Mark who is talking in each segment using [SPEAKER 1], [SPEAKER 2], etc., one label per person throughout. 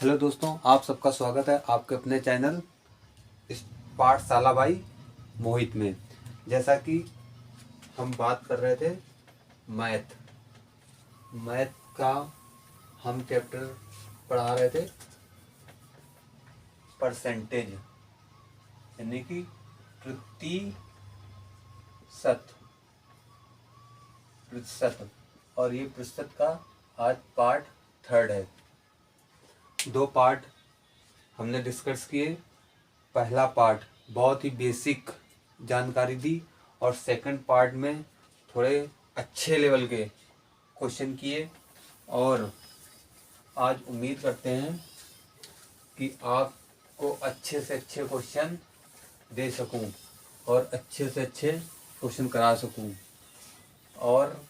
[SPEAKER 1] Hello दोस्तों, आप सबका स्वागत है आपके अपने चैनल इस पाठशाला बाई मोहित में। जैसा कि हम बात कर रहे थे मैथ मैथ का हम चैप्टर पढ़ा रहे थे परसेंटेज, यानी कि प्रतिशत। और ये प्रतिशत का आज पार्ट थर्ड है। दो पार्ट हमने डिस्कस किए। पहला पार्ट बहुत ही बेसिक जानकारी दी और सेकंड पार्ट में थोड़े अच्छे लेवल के क्वेश्चन किए। और आज उम्मीद करते हैं कि आपको अच्छे से अच्छे क्वेश्चन दे सकूं और अच्छे से अच्छे क्वेश्चन करा सकूं। और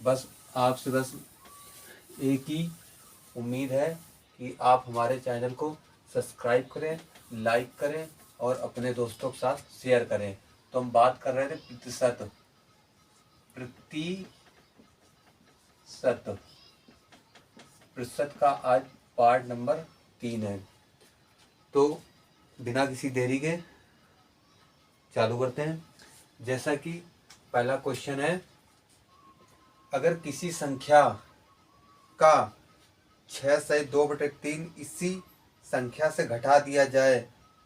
[SPEAKER 1] बस आपसे बस एक ही उम्मीद है कि आप हमारे चैनल को सब्सक्राइब करें, लाइक करें और अपने दोस्तों के साथ शेयर करें। तो हम बात कर रहे थे प्रतिशत प्रतिशत का आज पार्ट नंबर 3 है। तो बिना किसी देरी के चालू करते हैं। जैसा कि पहला क्वेश्चन है, अगर किसी संख्या का 6/2/3 इसी संख्या से घटा दिया जाए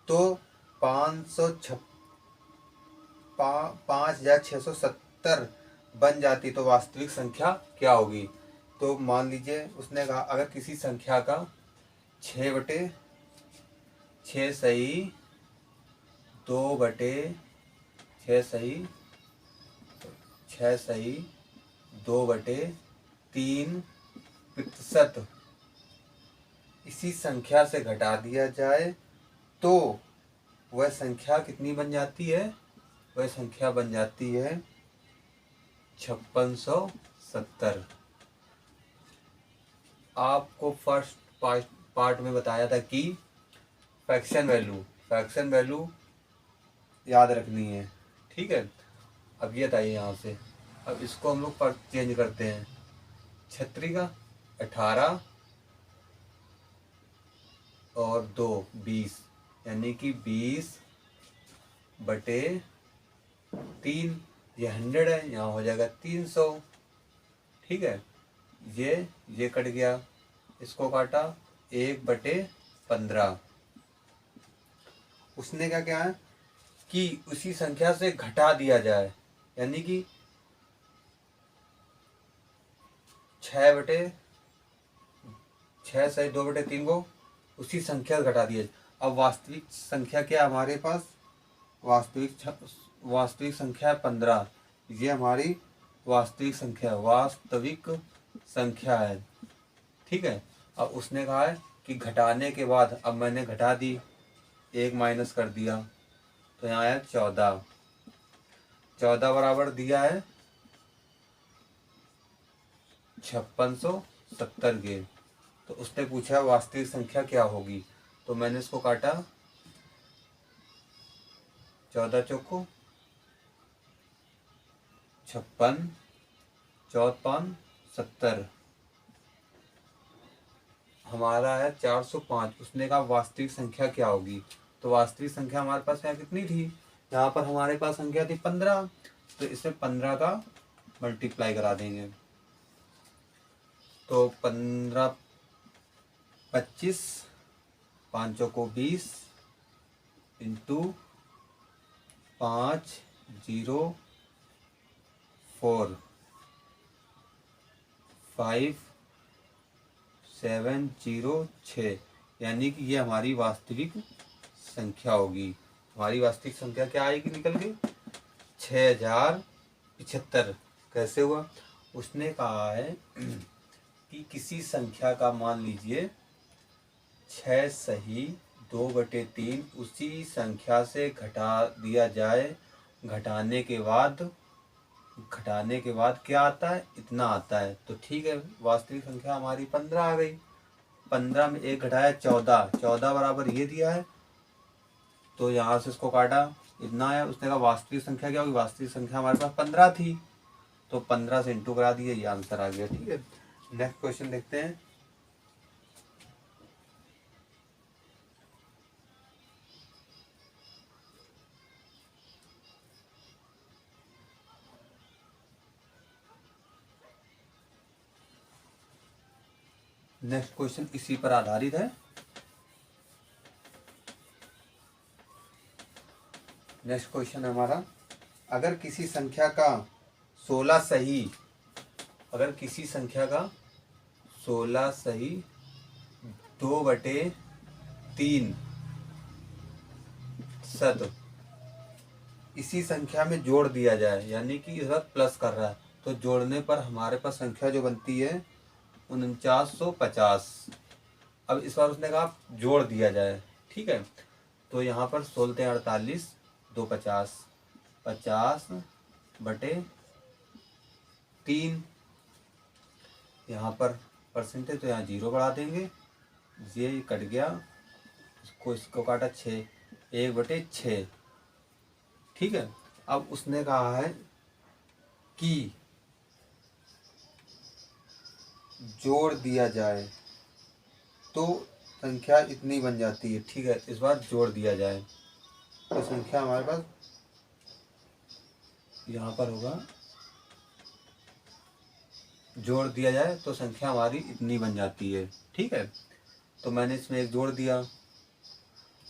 [SPEAKER 1] तो 5670 बन जाती तो वास्तविक संख्या क्या होगी। तो मान लीजिए उसने कहा अगर किसी संख्या का 6/6 सही 2/6 सही 2/3 प्रतिशत इसी संख्या से घटा दिया जाए तो वह संख्या कितनी बन जाती है। वह संख्या बन जाती है 5670। आपको फर्स्ट पार्ट में बताया था कि फ्रैक्शन वैल्यू याद रखनी है। ठीक है, अब ये बताइए यहाँ से। अब इसको हम लोग चेंज करते हैं। 36 का 18 और 2 20, यानी कि 20/3। ये 100 है, यहाँ हो जाएगा 300। ठीक है, ये कट गया, इसको काटा 1/15। उसने क्या है कि उसी संख्या से घटा दिया जाए, यानी कि 6/6 से 2/3 को उसी संख्या से घटा दिया जाए। अब वास्तविक संख्या क्या है हमारे पास। वास्तविक संख्या 15। ये हमारी वास्तविक संख्या है। ठीक है, अब उसने कहा है कि घटाने के बाद, अब मैंने घटा दी, 1 माइनस कर दिया तो यहाँ आया 14 बराबर दिया है 5670 के। तो उसने पूछा वास्तविक संख्या क्या होगी, तो मैंने इसको काटा 14 चौको 56, 4 5 70, हमारा है 405। उसने कहा वास्तविक संख्या क्या होगी। तो वास्तविक संख्या हमारे पास यहाँ कितनी थी, यहाँ पर हमारे पास संख्या थी 15, तो इसमें 15 का मल्टीप्लाई करा देंगे। तो 15 25, 5 को 20 इंटू 504 5706, यानी कि ये हमारी वास्तविक संख्या होगी। हमारी वास्तविक संख्या क्या आएगी निकल के 6075। कैसे हुआ, उसने कहा है कि किसी संख्या का मान लीजिए 6 सही 2/3 उसी संख्या से घटा दिया जाए। घटाने के बाद क्या आता है, इतना आता है। तो ठीक है, वास्तविक संख्या हमारी 15 आ गई। 15 में 1 घटाया 14 बराबर ये दिया है, तो यहाँ से इसको काटा, इतना आया। उसने कहा वास्तविक संख्या क्या होगी। वास्तविक संख्या हमारे पास 15 थी, तो 15 से इंटू करा दिए, ये आंसर आ गया। ठीक है, नेक्स्ट क्वेश्चन देखते हैं। नेक्स्ट क्वेश्चन इसी पर आधारित है। नेक्स्ट क्वेश्चन है हमारा, अगर किसी संख्या का 16 सही, अगर किसी संख्या का 16 सही 2/3 शत इसी संख्या में जोड़ दिया जाए, यानी कि इधर प्लस कर रहा है, तो जोड़ने पर हमारे पास संख्या जो बनती है 4950। अब इस बार उसने कहा जोड़ दिया जाए, ठीक है। तो यहाँ पर 16×48 250, 50/3, यहाँ पर परसेंटेज तो यहाँ 0 बढ़ा देंगे, ये कट गया, इसको काटा 6, 1/6, ठीक है। अब उसने कहा है कि जोड़ दिया जाए तो संख्या इतनी बन जाती है, ठीक है। इस बार जोड़ दिया जाए तो संख्या हमारे पास यहाँ पर होगा, जोड़ दिया जाए तो संख्या हमारी इतनी बन जाती है, ठीक है। तो मैंने इसमें एक जोड़ दिया,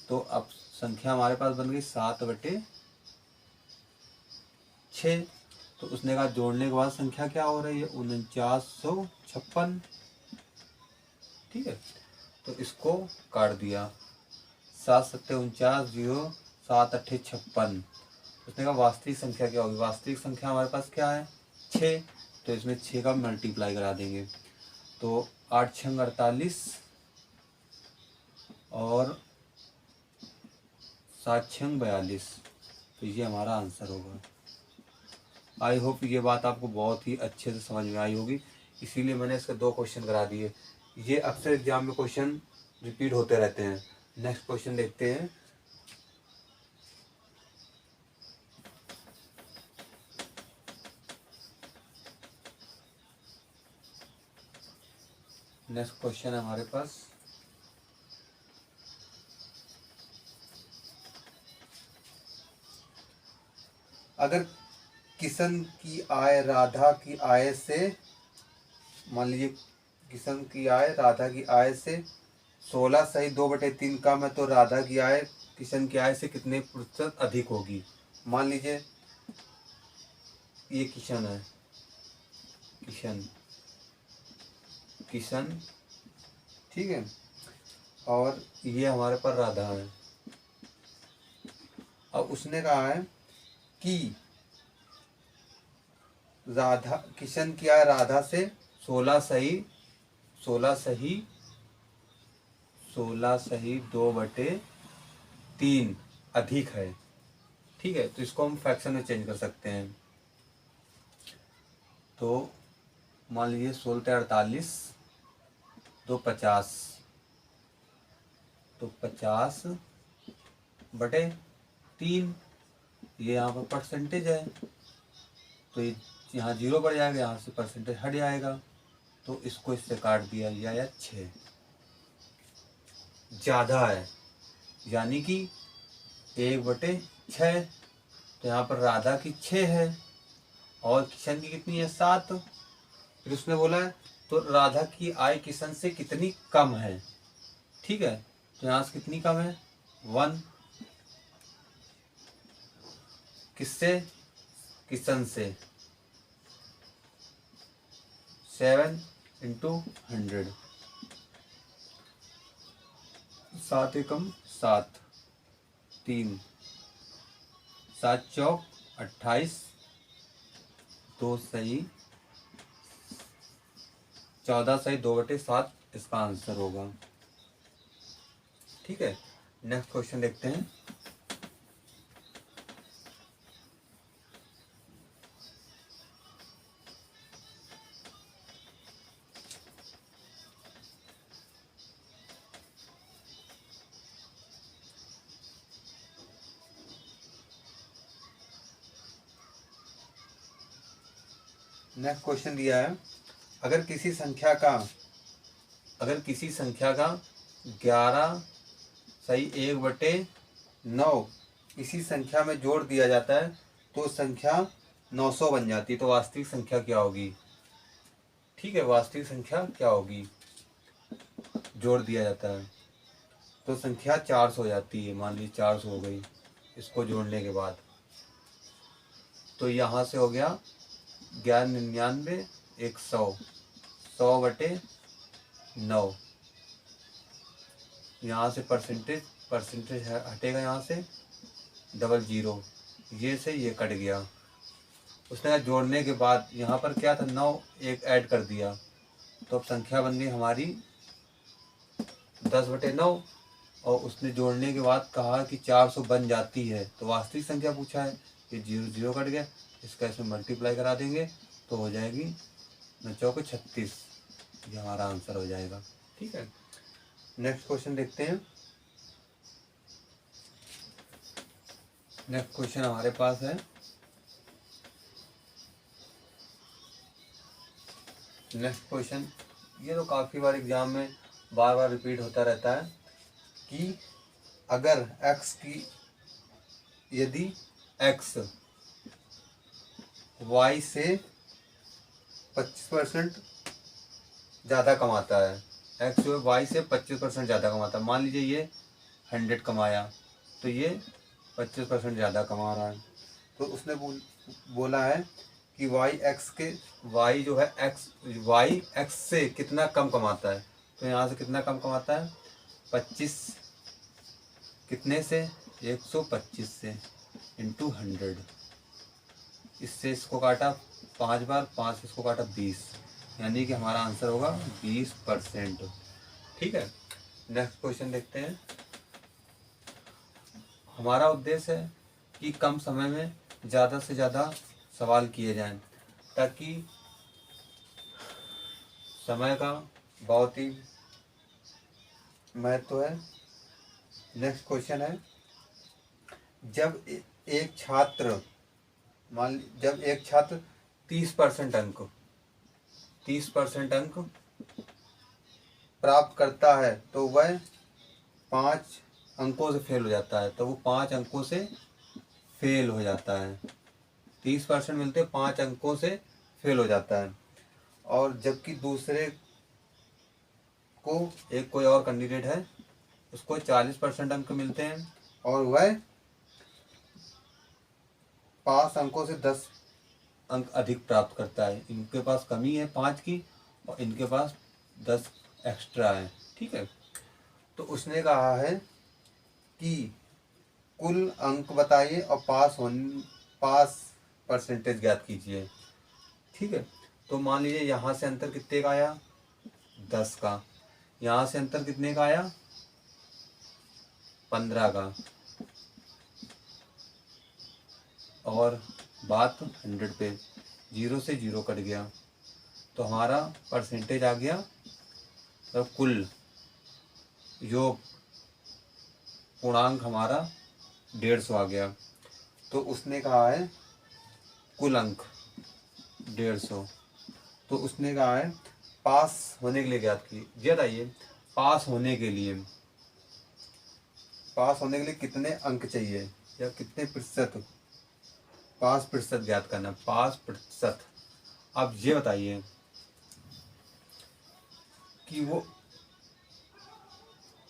[SPEAKER 1] तो अब संख्या हमारे पास बन गई 7/6। तो उसने कहा जोड़ने के बाद संख्या क्या हो रही है 4956, ठीक है। तो इसको काट दिया, 7 7 49, 0 7 8 56। उसने कहा वास्तविक संख्या क्या होगी, वास्तविक संख्या हमारे पास क्या है 6, तो इसमें 6 का मल्टीप्लाई करा देंगे, तो 8 6 48 और 7 6 42, तो ये हमारा आंसर होगा। आई होप ये बात आपको बहुत ही अच्छे से समझ में आई होगी, इसीलिए मैंने इसके 2 क्वेश्चन करा दिए। ये अक्सर एग्जाम में क्वेश्चन रिपीट होते रहते हैं। नेक्स्ट क्वेश्चन देखते हैं। नेक्स्ट क्वेश्चन है हमारे पास, अगर किशन की आय राधा की आय से, मान लीजिए किशन की आय राधा की आय से 16 सही 2/3 कम है, तो राधा की आय किशन की आय से कितने प्रतिशत अधिक होगी। मान लीजिए ये किशन है, किशन, ठीक है, और ये हमारे पर राधा है। अब उसने कहा है कि राधा, किशन की आय राधा से 16 सही 2/3 अधिक है, ठीक है। तो इसको हम फ्रैक्शन में चेंज कर सकते हैं। तो मान लीजिए 16×48 तो 50, तो 50/3, ये यहाँ पर परसेंटेज है, तो ये यहाँ 0 बढ़ जाएगा, यहाँ से परसेंटेज हट जाएगा, तो इसको इससे काट दिया, यह आया 6, ज़्यादा है, यानी कि 1/6। तो यहाँ पर राधा की 6 है और किशन की कितनी है 7। फिर उसने बोला है तो राधा की आय किशन से कितनी कम है, ठीक है। तो यहाँ से कितनी कम है 1, किससे, किशन से, 7 × 100, 7 एकम 7, 3, 7 चौक 28, 2 सही 14 सही 2/7 इसका आंसर होगा, ठीक है। नेक्स्ट क्वेश्चन देखते हैं। नेक्स्ट क्वेश्चन दिया है, अगर किसी संख्या का 11 सही 1/9 इसी संख्या में जोड़ दिया जाता है तो संख्या 900 बन जाती है, तो वास्तविक संख्या क्या होगी, ठीक है। वास्तविक संख्या क्या होगी, जोड़ दिया जाता है तो संख्या 400 हो जाती है। मान लीजिए 400 हो गई इसको जोड़ने के बाद, तो यहाँ से हो गया 1199 100, 100/9। यहाँ से परसेंटेज हटेगा, यहाँ से 00, ये से ये कट गया। उसने कहा जोड़ने के बाद यहाँ पर क्या था, 9 एक ऐड कर दिया, तो अब संख्या बन गई हमारी 10/9। और उसने जोड़ने के बाद कहा कि 400 बन जाती है, तो वास्तविक संख्या पूछा है, ये 0 कट गया, इसका इसमें मल्टीप्लाई करा देंगे तो हो जाएगी 9×4 = 36, ये हमारा आंसर हो जाएगा। ठीक है, नेक्स्ट क्वेश्चन देखते हैं। नेक्स्ट क्वेश्चन हमारे पास है, नेक्स्ट क्वेश्चन ये तो काफ़ी बार एग्जाम में बार बार रिपीट होता रहता है कि अगर x की, यदि x y से 25% ज़्यादा कमाता है, x जो है y से 25% ज़्यादा कमाता है। मान लीजिए ये 100 कमाया तो ये 25% ज़्यादा कमा रहा है, तो उसने बोला है कि y जो है x से कितना कम कमाता है। तो यहाँ से कितना कम कमाता है, 25 कितने से, 125 से इंटू 100, इससे इसको काटा 5 बार, 5 से इसको काटा 20, यानी कि हमारा आंसर होगा 20%। ठीक है, नेक्स्ट क्वेश्चन देखते हैं। हमारा उद्देश्य है कि कम समय में ज़्यादा से ज़्यादा सवाल किए जाएं, ताकि समय का बहुत ही महत्व है। नेक्स्ट क्वेश्चन है, जब एक छात्र 30% अंक प्राप्त करता है तो वह 5 अंकों से फेल हो जाता है, तो वो 5 अंकों से फेल हो जाता है। 30% मिलते 5 अंकों से फेल हो जाता है। और जबकि दूसरे को, एक कोई और कैंडिडेट है, उसको 40% अंक मिलते हैं और वह 5 अंकों से 10 अंक अधिक प्राप्त करता है। इनके पास कमी है 5 की और इनके पास 10 एक्स्ट्रा है। ठीक है, तो उसने कहा है कि कुल अंक बताइए और पास परसेंटेज ज्ञात कीजिए। ठीक है, तो मान लीजिए यहाँ से अंतर कितने का आया, 10 का, यहाँ से अंतर कितने का आया, 15 का, और बात 100 पे, 0 से 0 कट गया, तो हमारा परसेंटेज आ गया, तो कुल जो पूर्णांक हमारा 150 आ गया। तो उसने कहा है कुल अंक 150, तो उसने कहा है पास होने के लिए ज्ञात कीजिए। ये बताइए, पास होने के लिए कितने अंक चाहिए या कितने प्रतिशत, पास प्रतिशत ज्ञात करना, पास प्रतिशत। अब ये बताइए कि वो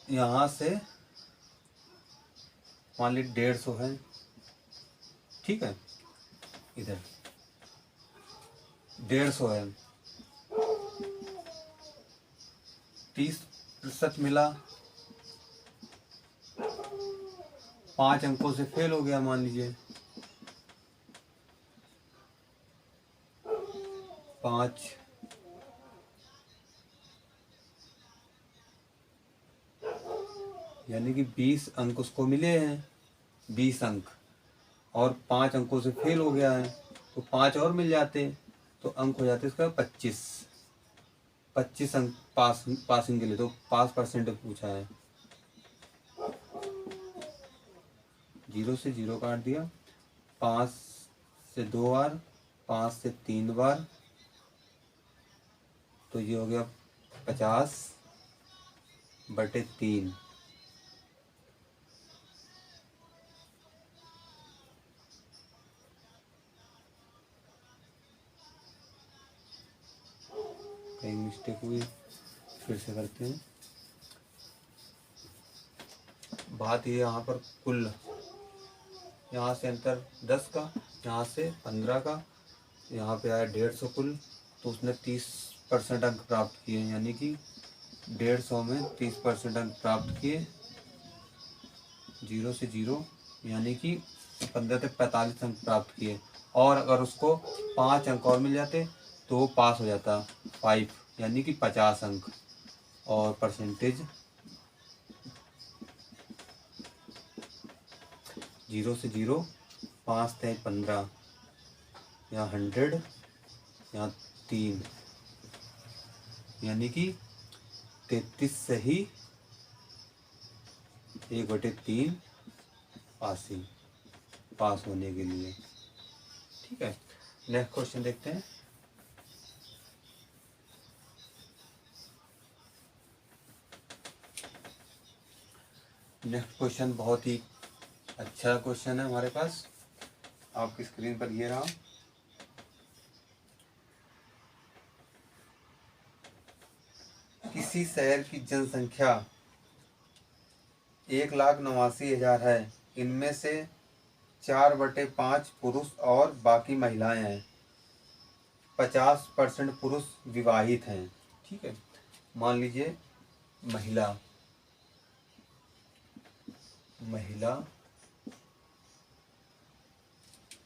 [SPEAKER 1] यहाँ से मान ली 150 है, ठीक है, इधर 150 है, 30% मिला, 5 अंकों से फेल हो गया, मान लीजिए 5, यानी कि 20 अंक उसको मिले हैं, 20 अंक, और 5 अंकों से फेल हो गया है, तो 5 और मिल जाते तो अंक हो जाते इसका 25 अंक पासिंग के लिए। तो पास परसेंट पूछा है, 0 से 0 काट दिया, 5 से 2 बार, 5 से 3 बार, तो ये हो गया 50/3। कहीं मिस्टेक हुई, फिर से करते हैं। बात ये यहाँ पर कुल, यहाँ से अंतर 10 का, यहाँ से 15 का, यहाँ पे आया 150 कुल, तो उसने 30% अंक प्राप्त किए, यानी कि 150 में 30% अंक प्राप्त किए, 0 से 0, यानी कि 15 तक 45 अंक प्राप्त किए। और अगर उसको 5 अंक और मिल जाते तो वो पास हो जाता 5, यानी कि 50 अंक। और परसेंटेज 0 से 0, 5 × 15, यहाँ 100, यहाँ 3, यानी कि 33 से ही 1/3 पास होने के लिए। ठीक है, नेक्स्ट क्वेश्चन देखते हैं। नेक्स्ट क्वेश्चन बहुत ही अच्छा क्वेश्चन है हमारे पास, आपकी स्क्रीन पर ये रहा। किसी शहर की जनसंख्या 1,89,000 है, इनमें से 4/5 पुरुष और बाकी महिलाएं हैं। 50% पुरुष विवाहित हैं। ठीक है, मान लीजिए महिला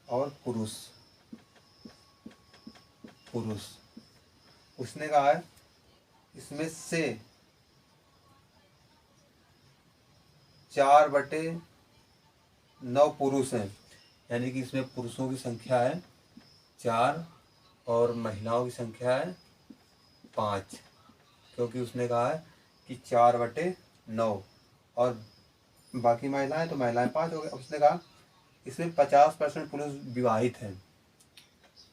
[SPEAKER 1] और पुरुष उसने कहा है इसमें से 4/9 पुरुष हैं, यानी कि इसमें पुरुषों की संख्या है 4 और महिलाओं की संख्या है 5, क्योंकि उसने कहा है कि 4/9 और बाकी महिलाएं, तो महिलाएं 5 हो गए। उसने कहा इसमें 50% पुरुष विवाहित हैं।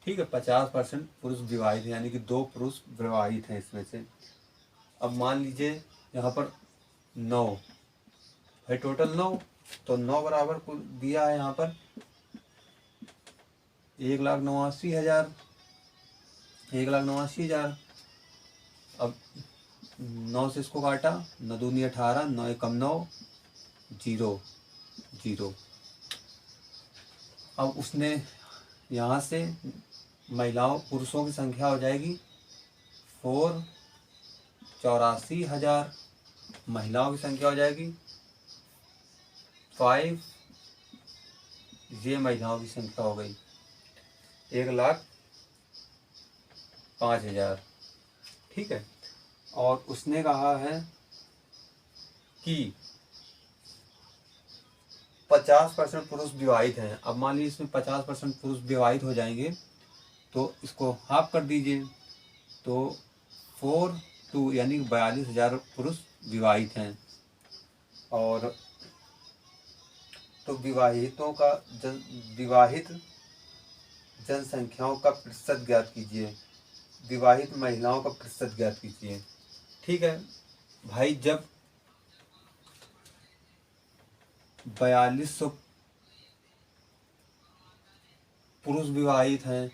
[SPEAKER 1] ठीक है, 50% पुरुष विवाहित हैं, यानी कि 2 पुरुष विवाहित हैं इसमें से। अब मान लीजिए यहाँ पर 9 है, टोटल 9, तो 9 बराबर कुल दिया है यहाँ पर 1,89,000। अब 9 से इसको काटा, 9 दूनी 18, 9 एकम 9, 0 0। अब उसने यहाँ से पुरुषों की संख्या हो जाएगी 4,84,000, महिलाओं की संख्या हो जाएगी 5, ये महिलाओं की संख्या हो गई 1,05,000। ठीक है, और उसने कहा है कि 50% पुरुष विवाहित हैं। अब मान लीजिए इसमें 50% पुरुष विवाहित हो जाएंगे, तो इसको हाफ कर दीजिए, तो 4,2 यानी 42,000 पुरुष विवाहित हैं। और तो विवाहित जनसंख्याओं का प्रतिशत ज्ञात कीजिए, विवाहित महिलाओं का प्रतिशत ज्ञात कीजिए। ठीक है भाई, जब 4200 पुरुष विवाहित हैं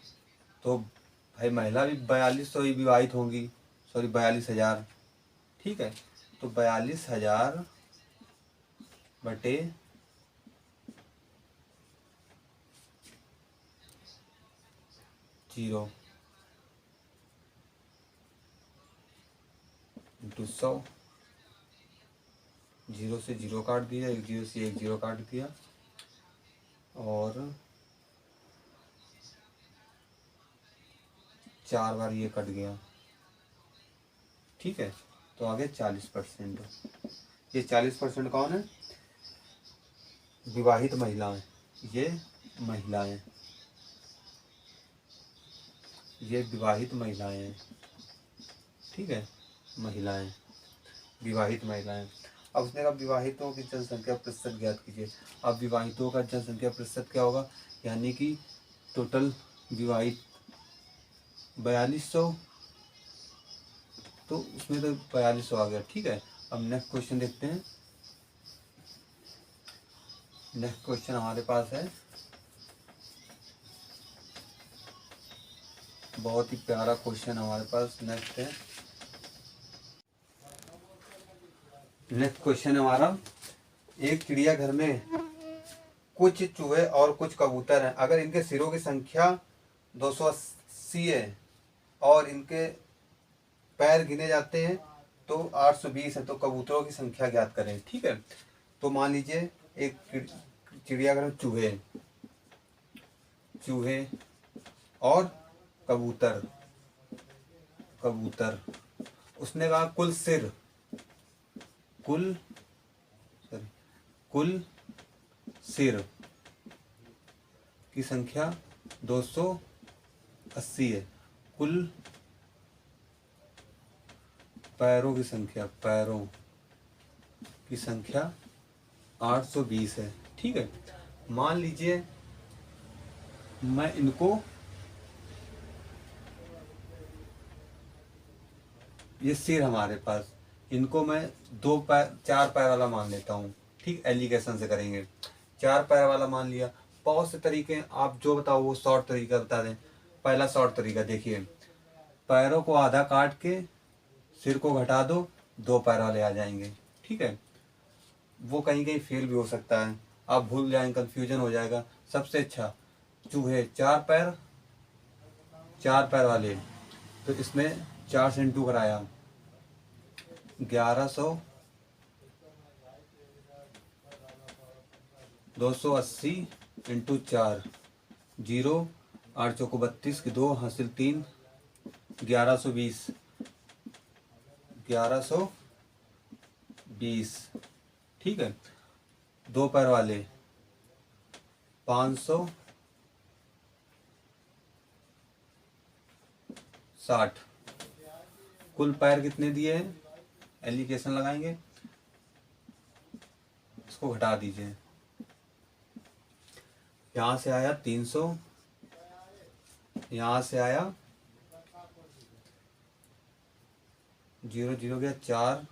[SPEAKER 1] तो भाई महिला भी 4200 ही विवाहित होंगी, सॉरी 42,000। ठीक है, तो 42,000 बटे 0 इंटू 100, 0 से 0 काट दिया, 1 0 से 1 0 काट दिया, और 4 बार ये कट गया। ठीक है, तो आगे 40%। ये 40% कौन है? विवाहित महिलाएं। ये विवाहित महिलाएं हैं। ठीक है, महिलाएं, विवाहित महिलाएं। अब उसने कहा विवाहितों की जनसंख्या प्रतिशत ज्ञात कीजिए। अब विवाहितों का जनसंख्या प्रतिशत क्या होगा, यानी कि टोटल विवाहित 4200, तो उसमें तो 4200 आ गया। ठीक है, अब नेक्स्ट क्वेश्चन देखते हैं। नेक्स्ट क्वेश्चन हमारे पास है, बहुत ही प्यारा क्वेश्चन हमारे पास नेक्स्ट है। नेक्स्ट क्वेश्चन हमारा एक चिड़ियाघर में कुछ चूहे और कुछ कबूतर हैं। अगर इनके सिरों की संख्या 280 है और इनके पैर गिने जाते हैं तो 820 है, तो कबूतरों की संख्या ज्ञात करें। ठीक है, तो मान लीजिए एक चिड़ियाघर में चूहे चूहे और कबूतर कबूतर उसने कहा कुल सिर कुल सॉरी कुल सिर की संख्या 280 है। कुल पैरों की संख्या 820 है। ठीक है, मान लीजिए मैं इनको ये सिर हमारे पास, इनको मैं 4 पैर वाला मान लेता हूँ। ठीक, एलिगेशन से करेंगे। 4 पैर वाला मान लिया। बहुत से तरीके आप जो बताओ वो शॉर्ट तरीका बता दें। पहला शॉर्ट तरीका देखिए, पैरों को आधा काट के सिर को घटा दो, 2 पैर वाले आ जाएंगे। ठीक है, वो कहीं कहीं फेल भी हो सकता है, आप भूल जाएंगे, कंफ्यूजन हो जाएगा। सबसे अच्छा चूहे 4 पैर वाले, तो इसमें 4 से इंटू कराया 1100 280 इंटू 4 0 8 चौको 32 की 2 हासिल 3 1120 ठीक है। 2 पैर वाले 560। कुल पैर कितने दिए हैं, एलिगेशन लगाएंगे, इसको घटा दीजिए। यहाँ से आया 300, यहाँ से आया 0 0 गया 4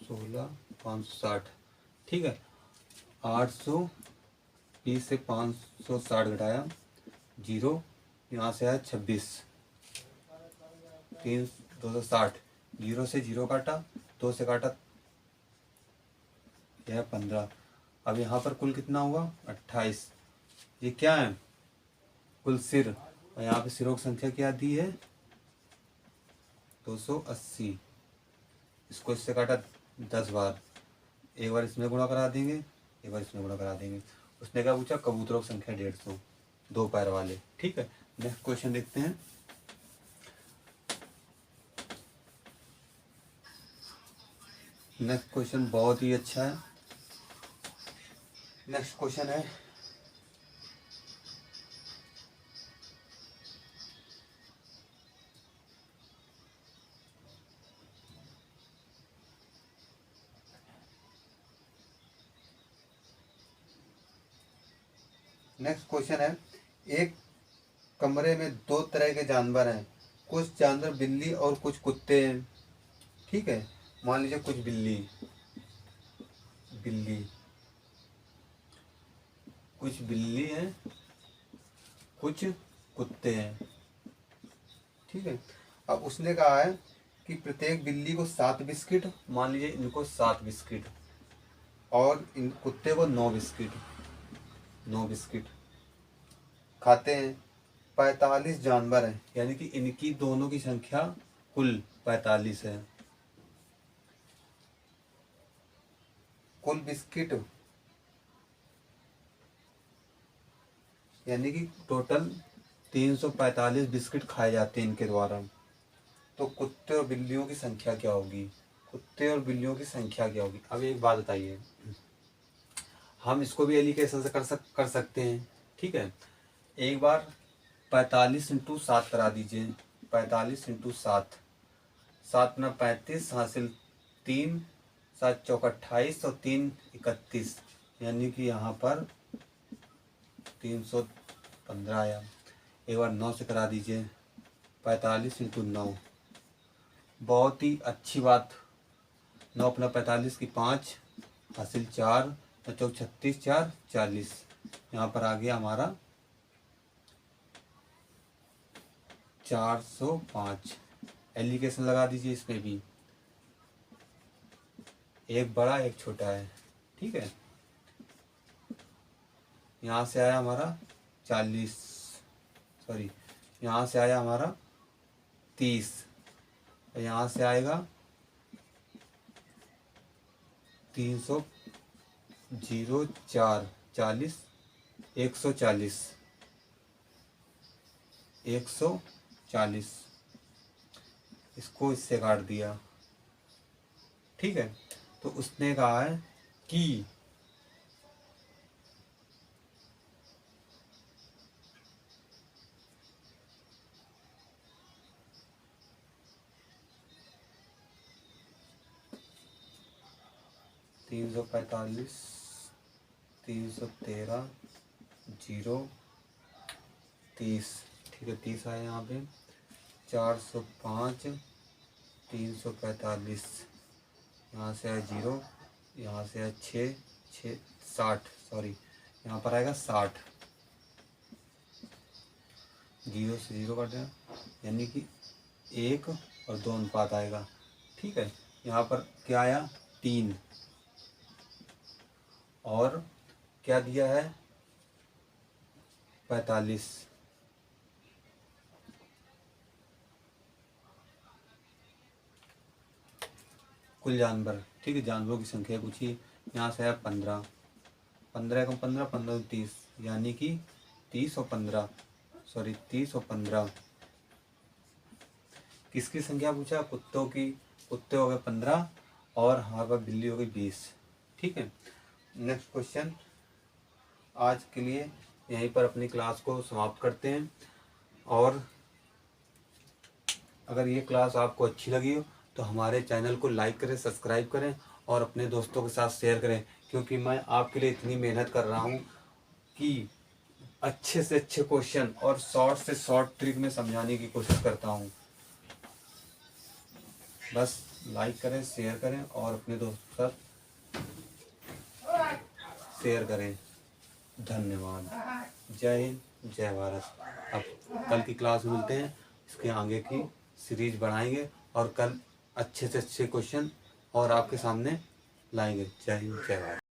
[SPEAKER 1] 16 560। ठीक है, 820 से 560 घटाया 0, यहाँ से आया 26 3 260। 0 से 0 काटा, 2 से काटा, यह 15। अब यहाँ पर कुल कितना हुआ 28। ये क्या है, कुल सिर, और यहाँ पे सिरों की संख्या क्या दी है 280। इसको इससे काटा 10 बार, एक बार इसमें गुणा करा देंगे, एक बार इसमें गुणा करा देंगे। उसने क्या पूछा, कबूतरों की संख्या 150, 2 पैर वाले। ठीक है, नेक्स्ट क्वेश्चन देखते हैं। नेक्स्ट क्वेश्चन बहुत ही अच्छा है। नेक्स्ट क्वेश्चन है, एक कमरे में 2 तरह के जानवर हैं। कुछ जानवर बिल्ली और कुछ कुत्ते हैं। ठीक है, मान लीजिए कुछ बिल्ली कुछ बिल्ली हैं, कुछ कुत्ते हैं। ठीक है, अब उसने कहा है कि प्रत्येक बिल्ली को 7 बिस्किट, मान लीजिए इनको 7 बिस्किट, और इन कुत्ते को 9 बिस्किट खाते हैं। 45 जानवर हैं, यानी कि इनकी दोनों की संख्या कुल 45 है। कुल बिस्किट यानी कि टोटल 345 बिस्किट खाए जाते हैं इनके द्वारा। तो कुत्ते और बिल्लियों की संख्या क्या होगी, अब एक बात बताइए, हम इसको भी एलिगेशन से कर सकते हैं। ठीक है, एक बार 45 इंटू 7 करा दीजिए। 45 इंटू 7, 7 ना 35 हासिल 3, 7 चौक 28 और 3 31, यानी कि यहाँ पर 315 आया। एक बार 9 से करा दीजिए। 45 इंटू 9, बहुत ही अच्छी बात। 9 अपना 45 की 5 हासिल 4, तो चौक 36 4 40, यहाँ पर आ गया हमारा 405। एलिगेशन लगा दीजिए इसमें भी, एक बड़ा एक छोटा है, ठीक है। यहाँ से आया हमारा 40, सॉरी यहाँ से आया हमारा 30, और यहाँ से आएगा 300, 4, 40, 140, 140, इसको इससे काट दिया, ठीक है। तो उसने कहा है कि तीन सौ 313, 30, ठीक है, 30 आया यहाँ पे, 405, 345, यहाँ से आया 0, यहाँ से आया 6, 60, सॉरी यहाँ पर आएगा 60, 0 से 0 काट देना, यानी कि 1 और 2 अनुपात आएगा, ठीक है। यहाँ पर क्या आया 3, और क्या दिया है 45, कुल जानवर, ठीक है, जानवरों की संख्या पूछिए। यहाँ से आया 15, 15 कम 15, 15 30, यानी कि 30 और 15, सॉरी 30 और 15, किसकी संख्या पूछा, कुत्तों की, कुत्ते हो गए 15 और हमारे पास बिल्ली हो गई 20, ठीक है। नेक्स्ट क्वेश्चन, आज के लिए यहीं पर अपनी क्लास को समाप्त करते हैं, और अगर ये क्लास आपको अच्छी लगी हो तो हमारे चैनल को लाइक करें, सब्सक्राइब करें और अपने दोस्तों के साथ शेयर करें, क्योंकि मैं आपके लिए इतनी मेहनत कर रहा हूँ कि अच्छे से अच्छे क्वेश्चन और शॉर्ट से शॉर्ट ट्रिक में समझाने की कोशिश करता हूँ। बस लाइक करें, शेयर करें और अपने दोस्तों के साथ शेयर करें। धन्यवाद। जय हिंद, जय भारत। अब कल की क्लास में मिलते हैं, इसके आगे की सीरीज बढ़ाएंगे और कल अच्छे से अच्छे क्वेश्चन और आपके सामने लाएंगे। जय हिंद, जय भारत।